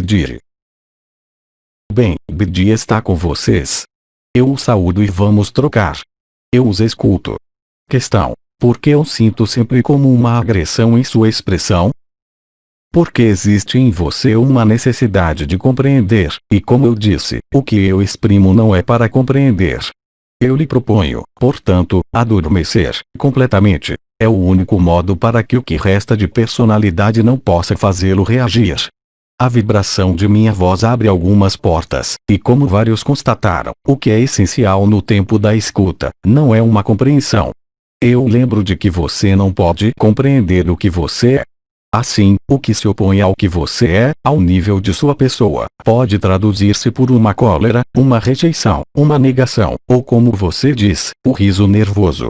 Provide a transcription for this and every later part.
Bidi. Bem, Bidi está com vocês. Eu o saúdo e vamos trocar. Eu os escuto. Questão: por que eu sinto sempre como uma agressão em sua expressão? Porque existe em você uma necessidade de compreender, e como eu disse, o que eu exprimo não é para compreender. Eu lhe proponho, portanto, adormecer, completamente. É o único modo para que o que resta de personalidade não possa fazê-lo reagir. A vibração de minha voz abre algumas portas, e como vários constataram, o que é essencial no tempo da escuta, não é uma compreensão. Eu lembro de que você não pode compreender o que você é. Assim, o que se opõe ao que você é, ao nível de sua pessoa, pode traduzir-se por uma cólera, uma rejeição, uma negação, ou como você diz, o riso nervoso.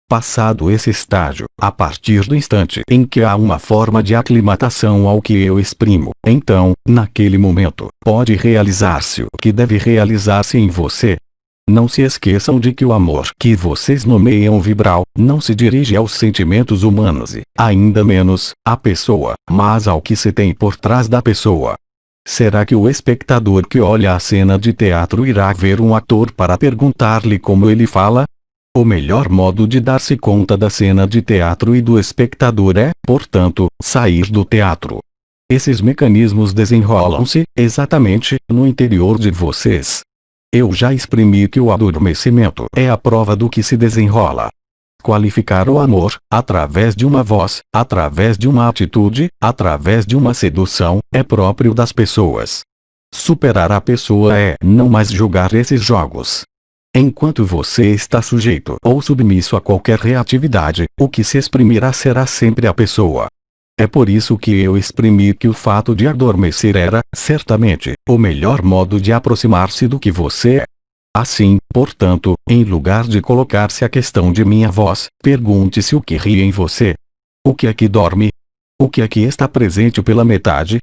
Passado esse estágio, a partir do instante em que há uma forma de aclimatação ao que eu exprimo, então, naquele momento, pode realizar-se o que deve realizar-se em você. Não se esqueçam de que o amor que vocês nomeiam vibral, não se dirige aos sentimentos humanos e, ainda menos, à pessoa, mas ao que se tem por trás da pessoa. Será que o espectador que olha a cena de teatro irá ver um ator para perguntar-lhe como ele fala? O melhor modo de dar-se conta da cena de teatro e do espectador é, portanto, sair do teatro. Esses mecanismos desenrolam-se, exatamente, no interior de vocês. Eu já exprimi que o adormecimento é a prova do que se desenrola. Qualificar o amor, através de uma voz, através de uma atitude, através de uma sedução, é próprio das pessoas. Superar a pessoa é não mais jogar esses jogos. Enquanto você está sujeito ou submisso a qualquer reatividade, o que se exprimirá será sempre a pessoa. É por isso que eu exprimi que o fato de adormecer era, certamente, o melhor modo de aproximar-se do que você é. Assim, portanto, em lugar de colocar-se a questão de minha voz, pergunte-se o que ri em você. O que é que dorme? O que é que está presente pela metade?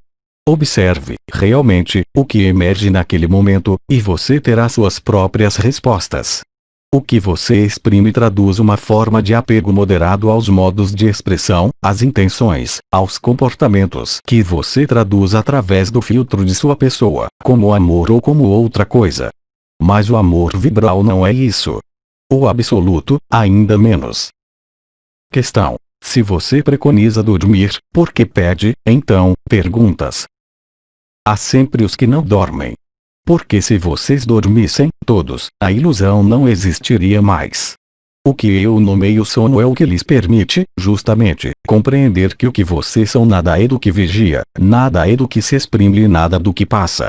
Observe, realmente, o que emerge naquele momento, e você terá suas próprias respostas. O que você exprime traduz uma forma de apego moderado aos modos de expressão, às intenções, aos comportamentos que você traduz através do filtro de sua pessoa, como amor ou como outra coisa. Mas o amor vibral não é isso. O absoluto, ainda menos. Questão: se você preconiza dormir, por que pede, então, perguntas? Há sempre os que não dormem. Porque se vocês dormissem, todos, a ilusão não existiria mais. O que eu nomeio sono é o que lhes permite, justamente, compreender que o que vocês são nada é do que vigia, nada é do que se exprime e nada do que passa.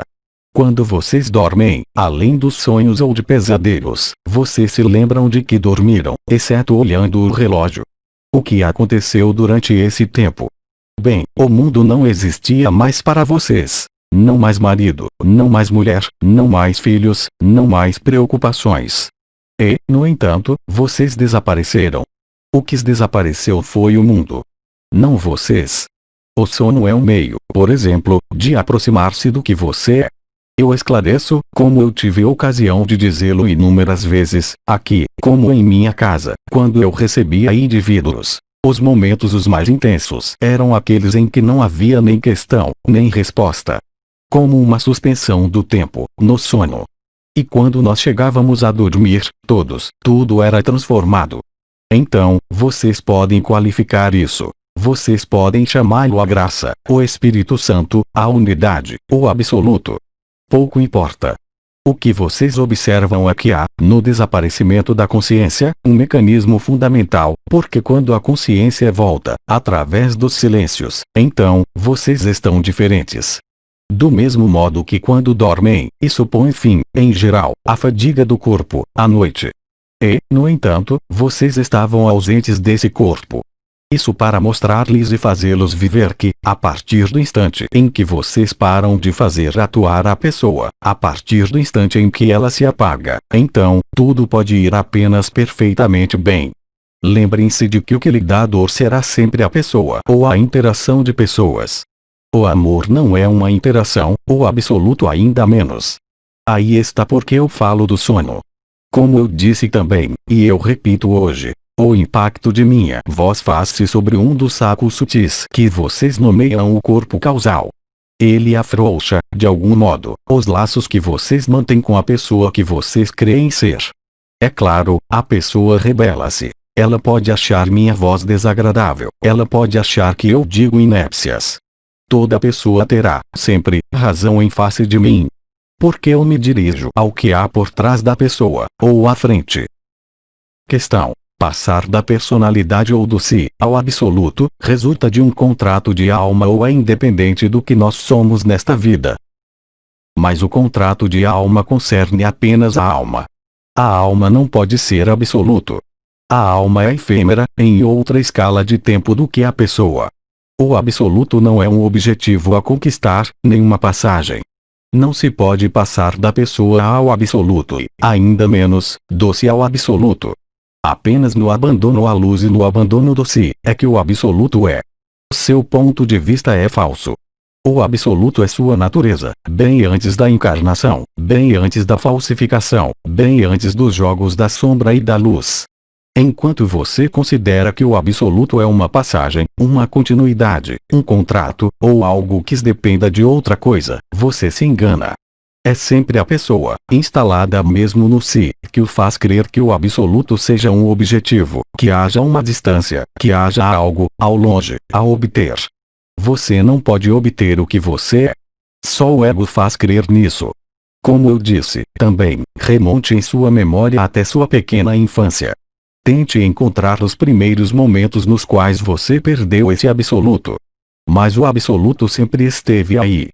Quando vocês dormem, além dos sonhos ou de pesadelos, vocês se lembram de que dormiram, exceto olhando o relógio. O que aconteceu durante esse tempo? Bem, o mundo não existia mais para vocês. Não mais marido, não mais mulher, não mais filhos, não mais preocupações. E, no entanto, vocês desapareceram. O que desapareceu foi o mundo. Não vocês. O sono é um meio, por exemplo, de aproximar-se do que você é. Eu esclareço, como eu tive ocasião de dizê-lo inúmeras vezes, aqui, como em minha casa, quando eu recebia indivíduos. Os momentos os mais intensos eram aqueles em que não havia nem questão, nem resposta. Como uma suspensão do tempo, no sono. E quando nós chegávamos a dormir, tudo era transformado. Então, vocês podem qualificar isso. Vocês podem chamá-lo a graça, o Espírito Santo, a unidade, o absoluto. Pouco importa. O que vocês observam é que há, no desaparecimento da consciência, um mecanismo fundamental, porque quando a consciência volta, através dos silêncios, então, vocês estão diferentes. Do mesmo modo que quando dormem, isso põe fim, em geral, à fadiga do corpo, à noite. E, no entanto, vocês estavam ausentes desse corpo. Isso para mostrar-lhes e fazê-los viver que, a partir do instante em que vocês param de fazer atuar a pessoa, a partir do instante em que ela se apaga, então, tudo pode ir apenas perfeitamente bem. Lembrem-se de que o que lhe dá dor será sempre a pessoa ou a interação de pessoas. O amor não é uma interação, o absoluto ainda menos. Aí está porque eu falo do sono. Como eu disse também, e eu repito hoje, o impacto de minha voz faz-se sobre um dos sacos sutis que vocês nomeiam o corpo causal. Ele afrouxa, de algum modo, os laços que vocês mantêm com a pessoa que vocês creem ser. É claro, a pessoa rebela-se. Ela pode achar minha voz desagradável. Ela pode achar que eu digo inépcias. Toda pessoa terá, sempre, razão em face de mim. Porque eu me dirijo ao que há por trás da pessoa, ou à frente. Questão: passar da personalidade ou do si ao absoluto, resulta de um contrato de alma ou é independente do que nós somos nesta vida? Mas o contrato de alma concerne apenas a alma. A alma não pode ser absoluto. A alma é efêmera, em outra escala de tempo do que a pessoa. O absoluto não é um objetivo a conquistar, nem uma passagem. Não se pode passar da pessoa ao absoluto e, ainda menos, do si ao absoluto. Apenas no abandono à luz e no abandono do si, é que o absoluto é. Seu ponto de vista é falso. O absoluto é sua natureza, bem antes da encarnação, bem antes da falsificação, bem antes dos jogos da sombra e da luz. Enquanto você considera que o absoluto é uma passagem, uma continuidade, um contrato, ou algo que dependa de outra coisa, você se engana. É sempre a pessoa, instalada mesmo no si, que o faz crer que o absoluto seja um objetivo, que haja uma distância, que haja algo, ao longe, a obter. Você não pode obter o que você é. Só o ego faz crer nisso. Como eu disse, também, remonte em sua memória até sua pequena infância. Tente encontrar os primeiros momentos nos quais você perdeu esse absoluto. Mas o absoluto sempre esteve aí.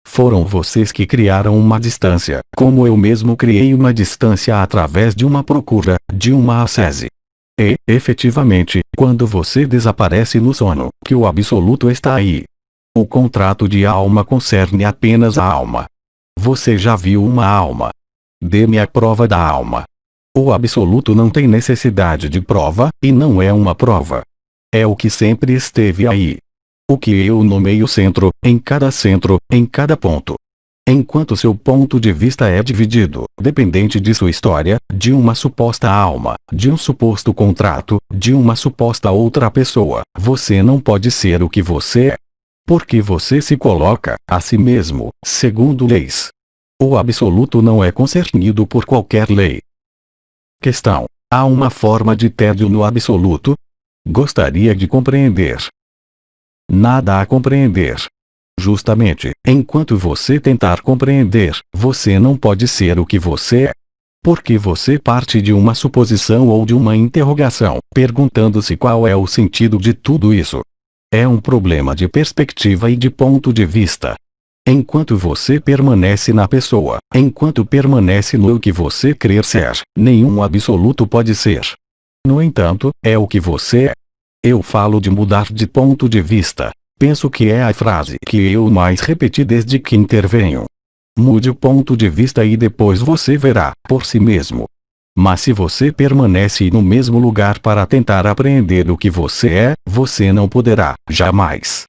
Foram vocês que criaram uma distância, como eu mesmo criei uma distância através de uma procura, de uma ascese. E, efetivamente, quando você desaparece no sono, que o absoluto está aí. O contrato de alma concerne apenas a alma. Você já viu uma alma? Dê-me a prova da alma. O absoluto não tem necessidade de prova, e não é uma prova. É o que sempre esteve aí. O que eu nomeio centro, em cada ponto. Enquanto seu ponto de vista é dividido, dependente de sua história, de uma suposta alma, de um suposto contrato, de uma suposta outra pessoa, você não pode ser o que você é. Porque você se coloca, a si mesmo, segundo leis. O absoluto não é concernido por qualquer lei. Questão: há uma forma de tédio no absoluto? Gostaria de compreender. Nada a compreender. Justamente, enquanto você tentar compreender, você não pode ser o que você é. Porque você parte de uma suposição ou de uma interrogação, perguntando-se qual é o sentido de tudo isso. É um problema de perspectiva e de ponto de vista. Enquanto você permanece na pessoa, enquanto permanece no que você crer ser, nenhum absoluto pode ser. No entanto, é o que você é. Eu falo de mudar de ponto de vista. Penso que é a frase que eu mais repeti desde que intervenho. Mude o ponto de vista e depois você verá, por si mesmo. Mas se você permanece no mesmo lugar para tentar apreender o que você é, você não poderá, jamais.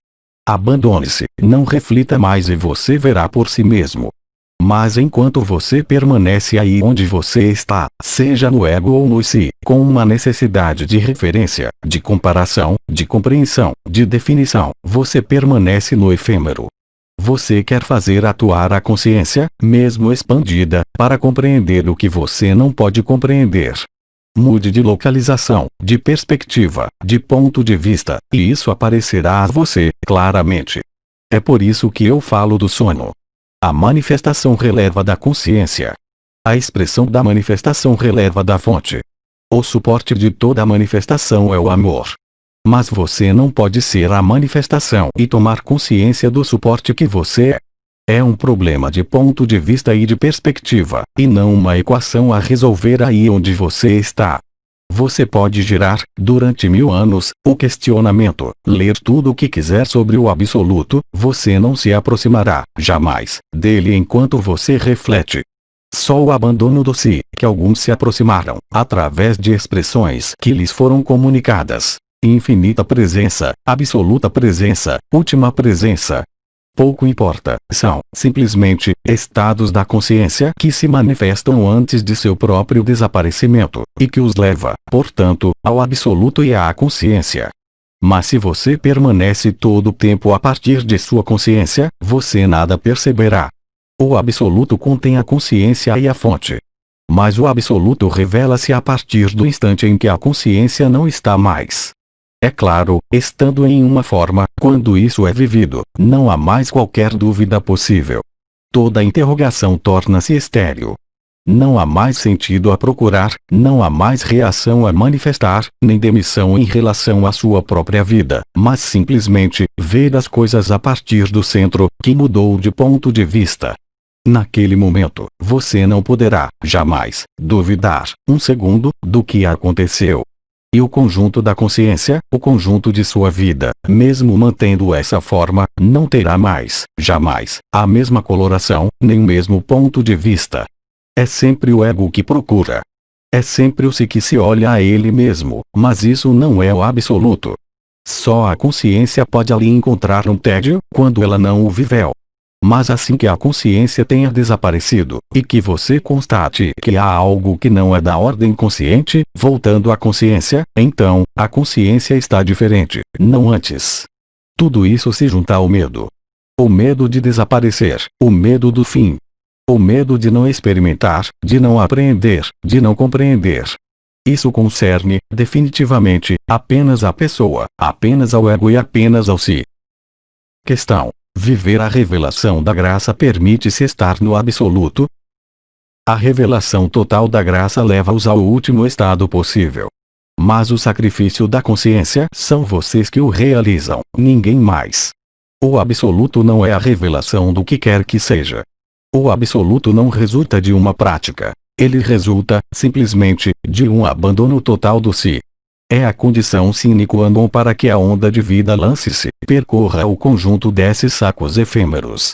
Abandone-se, não reflita mais e você verá por si mesmo. Mas enquanto você permanece aí onde você está, seja no ego ou no si, com uma necessidade de referência, de comparação, de compreensão, de definição, você permanece no efêmero. Você quer fazer atuar a consciência, mesmo expandida, para compreender o que você não pode compreender. Mude de localização, de perspectiva, de ponto de vista, e isso aparecerá a você, claramente. É por isso que eu falo do sono. A manifestação releva da consciência. A expressão da manifestação releva da fonte. O suporte de toda a manifestação é o amor. Mas você não pode ser a manifestação e tomar consciência do suporte que você é. É um problema de ponto de vista e de perspectiva, e não uma equação a resolver aí onde você está. Você pode girar, durante 1000 anos, o questionamento, ler tudo o que quiser sobre o absoluto, você não se aproximará, jamais, dele enquanto você reflete. Só o abandono do si, que alguns se aproximaram, através de expressões que lhes foram comunicadas. Infinita presença, absoluta presença, última presença. Pouco importa, são, simplesmente, estados da consciência que se manifestam antes de seu próprio desaparecimento, e que os leva, portanto, ao absoluto e à consciência. Mas se você permanece todo o tempo a partir de sua consciência, você nada perceberá. O absoluto contém a consciência e a fonte. Mas o absoluto revela-se a partir do instante em que a consciência não está mais. É claro, estando em uma forma, quando isso é vivido, não há mais qualquer dúvida possível. Toda interrogação torna-se estéril. Não há mais sentido a procurar, não há mais reação a manifestar, nem demissão em relação à sua própria vida, mas simplesmente, ver as coisas a partir do centro, que mudou de ponto de vista. Naquele momento, você não poderá, jamais, duvidar, um segundo, do que aconteceu. E o conjunto da consciência, o conjunto de sua vida, mesmo mantendo essa forma, não terá mais, jamais, a mesma coloração, nem o mesmo ponto de vista. É sempre o ego que procura. É sempre o si que se olha a ele mesmo, mas isso não é o absoluto. Só a consciência pode ali encontrar um tédio, quando ela não o viveu. Mas assim que a consciência tenha desaparecido, e que você constate que há algo que não é da ordem consciente, voltando à consciência, então, a consciência está diferente, não antes. Tudo isso se junta ao medo. O medo de desaparecer, o medo do fim. O medo de não experimentar, de não apreender, de não compreender. Isso concerne, definitivamente, apenas a pessoa, apenas ao ego e apenas ao si. Questão: viver a revelação da graça permite-se estar no absoluto? A revelação total da graça leva-os ao último estado possível. Mas o sacrifício da consciência são vocês que o realizam, ninguém mais. O absoluto não é a revelação do que quer que seja. O absoluto não resulta de uma prática. Ele resulta, simplesmente, de um abandono total do si. É a condição sine qua non para que a onda de vida lance-se, percorra o conjunto desses sacos efêmeros.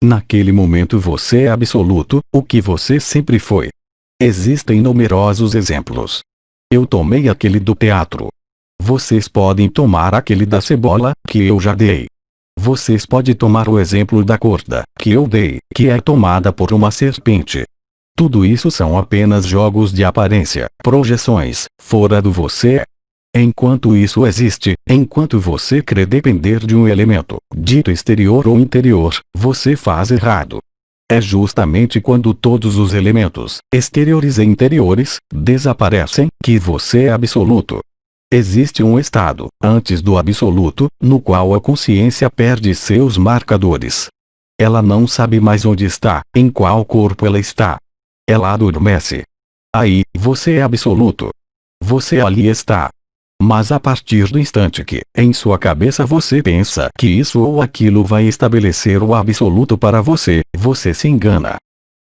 Naquele momento você é absoluto, o que você sempre foi. Existem numerosos exemplos. Eu tomei aquele do teatro. Vocês podem tomar aquele da cebola, que eu já dei. Vocês podem tomar o exemplo da corda, que eu dei, que é tomada por uma serpente. Tudo isso são apenas jogos de aparência, projeções, fora do você. Enquanto isso existe, enquanto você crê depender de um elemento, dito exterior ou interior, você faz errado. É justamente quando todos os elementos, exteriores e interiores, desaparecem, que você é absoluto. Existe um estado, antes do absoluto, no qual a consciência perde seus marcadores. Ela não sabe mais onde está, em qual corpo ela está. Ela adormece. Aí, você é absoluto. Você ali está. Mas a partir do instante que, em sua cabeça você pensa que isso ou aquilo vai estabelecer o absoluto para você, você se engana.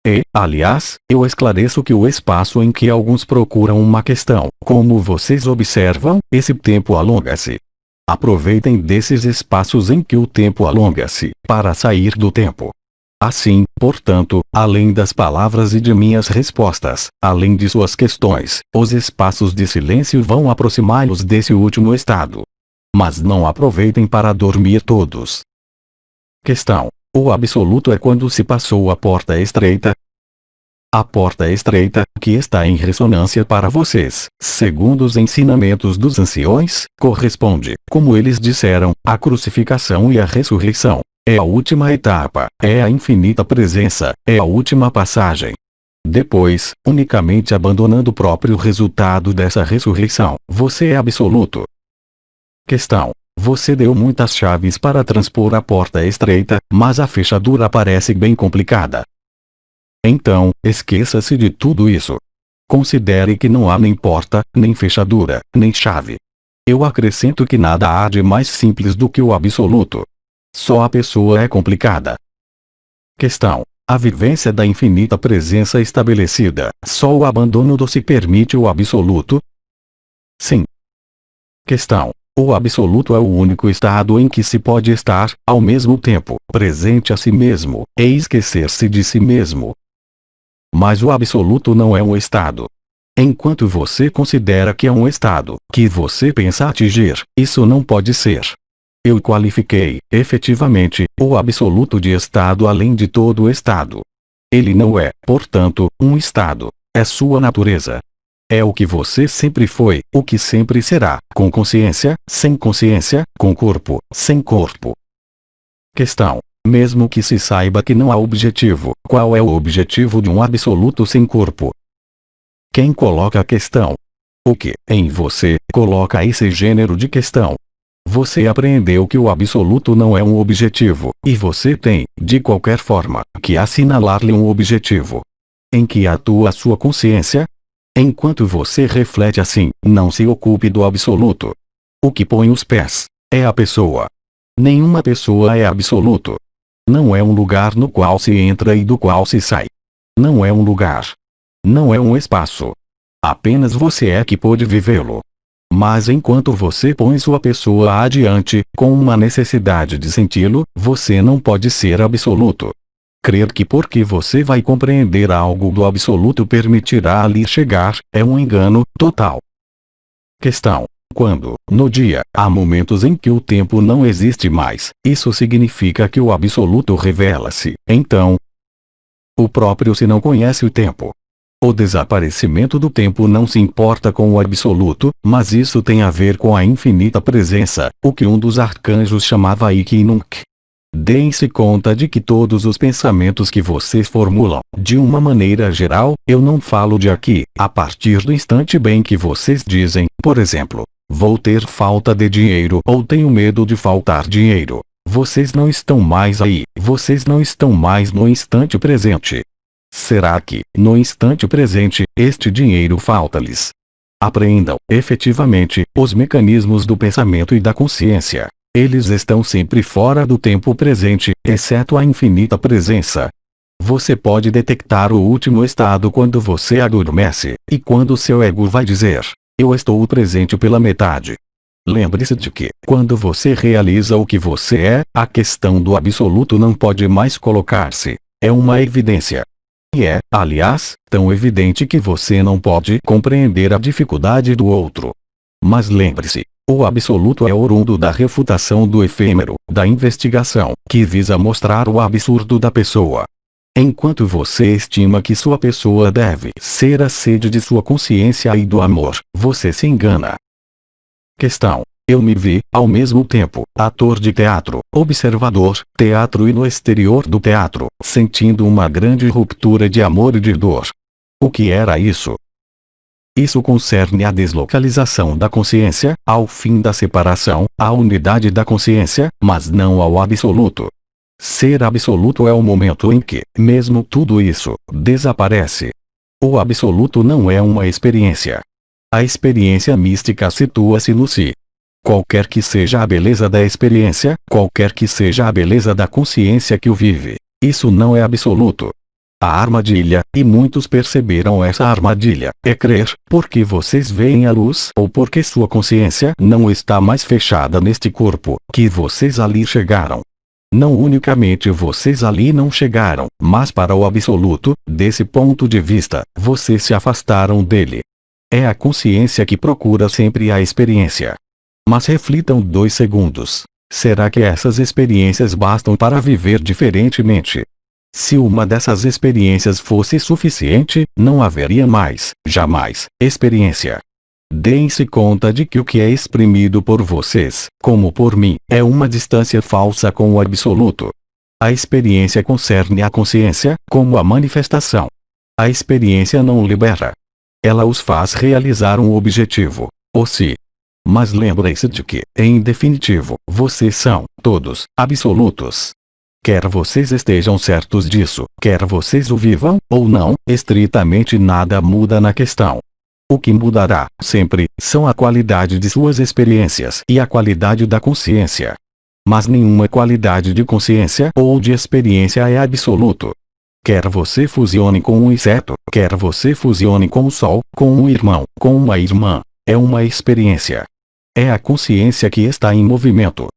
E, aliás, eu esclareço que o espaço em que alguns procuram uma questão, como vocês observam, esse tempo alonga-se. Aproveitem desses espaços em que o tempo alonga-se, para sair do tempo. Assim, portanto, além das palavras e de minhas respostas, além de suas questões, os espaços de silêncio vão aproximá-los desse último estado. Mas não aproveitem para dormir todos. Questão: o absoluto é quando se passou a porta estreita? A porta estreita, que está em ressonância para vocês, segundo os ensinamentos dos anciões, corresponde, como eles disseram, à crucificação e à ressurreição. É a última etapa, é a infinita presença, é a última passagem. Depois, unicamente abandonando o próprio resultado dessa ressurreição, você é absoluto. Questão: você deu muitas chaves para transpor a porta estreita, mas a fechadura parece bem complicada. Então, esqueça-se de tudo isso. Considere que não há nem porta, nem fechadura, nem chave. Eu acrescento que nada há de mais simples do que o absoluto. Só a pessoa é complicada. Questão: a vivência da infinita presença estabelecida, só o abandono do si permite o absoluto? Sim. Questão: o absoluto é o único estado em que se pode estar, ao mesmo tempo, presente a si mesmo, e esquecer-se de si mesmo. Mas o absoluto não é um estado. Enquanto você considera que é um estado, que você pensa atingir, isso não pode ser. Eu qualifiquei, efetivamente, o absoluto de estado além de todo estado. Ele não é, portanto, um estado. É sua natureza. É o que você sempre foi, o que sempre será, com consciência, sem consciência, com corpo, sem corpo. Questão. Mesmo que se saiba que não há objetivo, qual é o objetivo de um absoluto sem corpo? Quem coloca a questão? O que, em você, coloca esse gênero de questão? Você aprendeu que o absoluto não é um objetivo, e você tem, de qualquer forma, que assinalar-lhe um objetivo. Em que atua a sua consciência? Enquanto você reflete assim, não se ocupe do absoluto. O que põe os pés é a pessoa. Nenhuma pessoa é absoluto. Não é um lugar no qual se entra e do qual se sai. Não é um lugar. Não é um espaço. Apenas você é que pode vivê-lo. Mas enquanto você põe sua pessoa adiante, com uma necessidade de senti-lo, você não pode ser absoluto. Crer que porque você vai compreender algo do absoluto permitirá ali chegar, é um engano total. Questão. Quando, no dia, há momentos em que o tempo não existe mais, isso significa que o absoluto revela-se. Então, o próprio se não conhece o tempo. O desaparecimento do tempo não se importa com o absoluto, mas isso tem a ver com a infinita presença, o que um dos arcanjos chamava Iki-Nunk. Deem-se conta de que todos os pensamentos que vocês formulam, de uma maneira geral, eu não falo de aqui, a partir do instante bem que vocês dizem, por exemplo, vou ter falta de dinheiro ou tenho medo de faltar dinheiro. Vocês não estão mais aí, vocês não estão mais no instante presente. Será que, no instante presente, este dinheiro falta-lhes? Apreendam, efetivamente, os mecanismos do pensamento e da consciência. Eles estão sempre fora do tempo presente, exceto a infinita presença. Você pode detectar o último estado quando você adormece, e quando seu ego vai dizer, eu estou presente pela metade. Lembre-se de que, quando você realiza o que você é, a questão do absoluto não pode mais colocar-se. É uma evidência. E é, aliás, tão evidente que você não pode compreender a dificuldade do outro. Mas lembre-se, o absoluto é oriundo da refutação do efêmero, da investigação, que visa mostrar o absurdo da pessoa. Enquanto você estima que sua pessoa deve ser a sede de sua consciência e do amor, você se engana. Questão. Eu me vi, ao mesmo tempo, ator de teatro, observador, teatro e no exterior do teatro, sentindo uma grande ruptura de amor e de dor. O que era isso? Isso concerne a deslocalização da consciência, ao fim da separação, à unidade da consciência, mas não ao absoluto. Ser absoluto é o momento em que, mesmo tudo isso, desaparece. O absoluto não é uma experiência. A experiência mística situa-se no si. Qualquer que seja a beleza da experiência, qualquer que seja a beleza da consciência que o vive, isso não é absoluto. A armadilha, e muitos perceberam essa armadilha, é crer, porque vocês veem a luz ou porque sua consciência não está mais fechada neste corpo, que vocês ali chegaram. Não unicamente vocês ali não chegaram, mas para o absoluto, desse ponto de vista, vocês se afastaram dele. É a consciência que procura sempre a experiência. Mas reflitam 2 segundos. Será que essas experiências bastam para viver diferentemente? Se uma dessas experiências fosse suficiente, não haveria mais, jamais, experiência. Deem-se conta de que o que é exprimido por vocês, como por mim, é uma distância falsa com o absoluto. A experiência concerne a consciência, como a manifestação. A experiência não libera. Ela os faz realizar um objetivo, o si. Mas lembrem-se de que, em definitivo, vocês são, todos, absolutos. Quer vocês estejam certos disso, quer vocês o vivam, ou não, estritamente nada muda na questão. O que mudará, sempre, são a qualidade de suas experiências e a qualidade da consciência. Mas nenhuma qualidade de consciência ou de experiência é absoluto. Quer você fusione com um inseto, quer você fusione com o sol, com um irmão, com uma irmã, é uma experiência. É a consciência que está em movimento.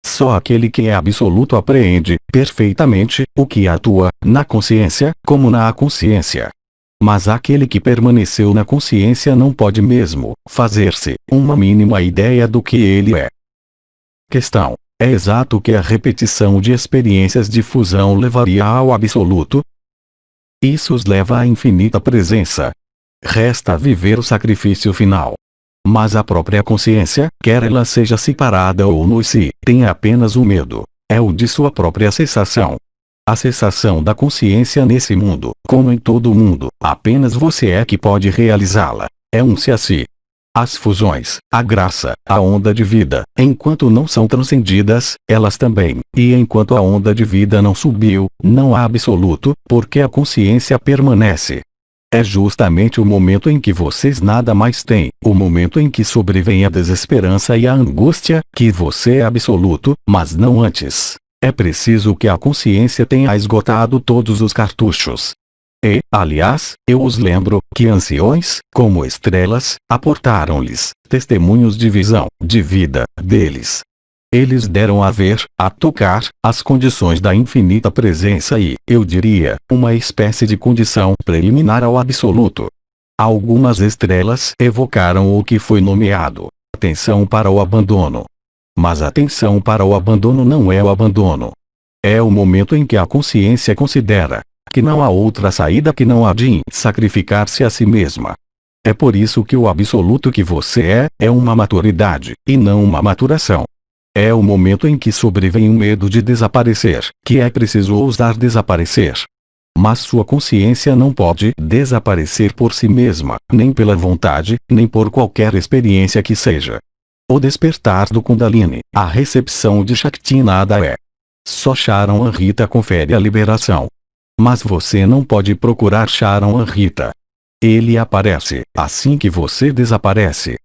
Só aquele que é absoluto apreende, perfeitamente, o que atua, na consciência, como na consciência. Mas aquele que permaneceu na consciência não pode mesmo, fazer-se, uma mínima ideia do que ele é. Questão. É exato que a repetição de experiências de fusão levaria ao absoluto? Isso os leva à infinita presença. Resta viver o sacrifício final. Mas a própria consciência, quer ela seja separada ou no si, tem apenas o medo. É o de sua própria cessação. A cessação da consciência nesse mundo, como em todo o mundo, apenas você é que pode realizá-la. É um se a si. As fusões, a graça, a onda de vida, enquanto não são transcendidas, elas também, e enquanto a onda de vida não subiu, não há absoluto, porque a consciência permanece. É justamente o momento em que vocês nada mais têm, o momento em que sobrevém a desesperança e a angústia, que você é absoluto, mas não antes. É preciso que a consciência tenha esgotado todos os cartuchos. E, aliás, eu os lembro, que anciões, como estrelas, aportaram-lhes testemunhos de visão, de vida, deles. Eles deram a ver, a tocar, as condições da infinita presença e, eu diria, uma espécie de condição preliminar ao absoluto. Algumas estrelas evocaram o que foi nomeado atenção para o abandono. Mas a atenção para o abandono não é o abandono. É o momento em que a consciência considera que não há outra saída, que não há de sacrificar-se a si mesma. É por isso que o absoluto que você é uma maturidade, e não uma maturação. É o momento em que sobrevém o medo de desaparecer, que é preciso ousar desaparecer. Mas sua consciência não pode desaparecer por si mesma, nem pela vontade, nem por qualquer experiência que seja. O despertar do Kundalini, a recepção de Shakti nada é. Só Charan Rita confere a liberação. Mas você não pode procurar Charan Rita. Ele aparece assim que você desaparece.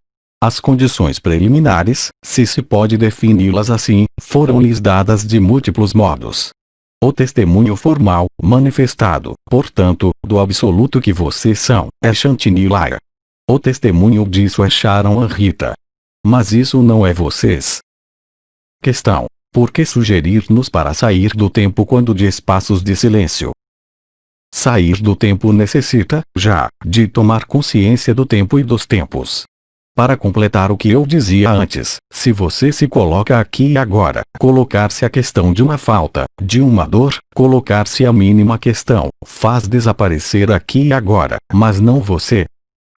As condições preliminares, se pode defini-las assim, foram-lhes dadas de múltiplos modos. O testemunho formal, manifestado, portanto, do absoluto que vocês são, é Shantinilaya. O testemunho disso é Charan Rita. Mas isso não é vocês. Questão: por que sugerir-nos para sair do tempo quando de espaços de silêncio? Sair do tempo necessita, já, de tomar consciência do tempo e dos tempos. Para completar o que eu dizia antes, se você se coloca aqui e agora, colocar-se a questão de uma falta, de uma dor, colocar-se a mínima questão, faz desaparecer aqui e agora, mas não você.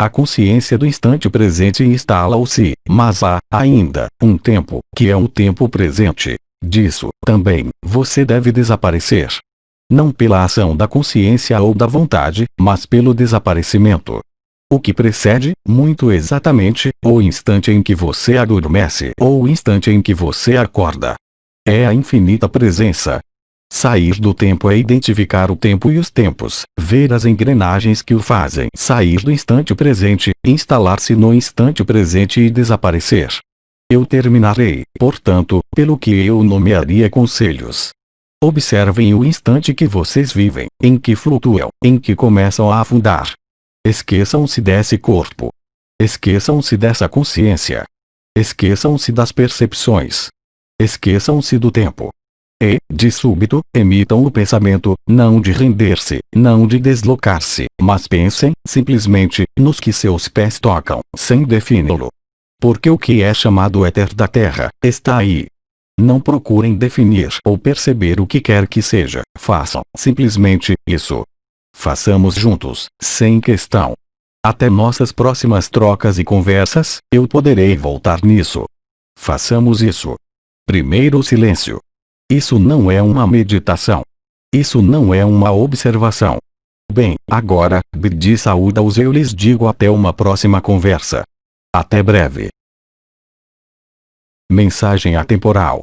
A consciência do instante presente instala-se, mas há, ainda, um tempo, que é o tempo presente. Disso, também, você deve desaparecer. Não pela ação da consciência ou da vontade, mas pelo desaparecimento. O que precede, muito exatamente, o instante em que você adormece ou o instante em que você acorda. É a infinita presença. Sair do tempo é identificar o tempo e os tempos, ver as engrenagens que o fazem sair do instante presente, instalar-se no instante presente e desaparecer. Eu terminarei, portanto, pelo que eu nomearia conselhos. Observem o instante que vocês vivem, em que flutuam, em que começam a afundar. Esqueçam-se desse corpo. Esqueçam-se dessa consciência. Esqueçam-se das percepções. Esqueçam-se do tempo. E, de súbito, emitam o pensamento, não de render-se, não de deslocar-se, mas pensem, simplesmente, nos que seus pés tocam, sem defini-lo. Porque o que é chamado éter da Terra, está aí. Não procurem definir ou perceber o que quer que seja, façam, simplesmente, isso. Façamos juntos, sem questão. Até nossas próximas trocas e conversas, eu poderei voltar nisso. Façamos isso. Primeiro o silêncio. Isso não é uma meditação. Isso não é uma observação. Bem, agora, de saúda-os, eu lhes digo até uma próxima conversa. Até breve. Mensagem atemporal.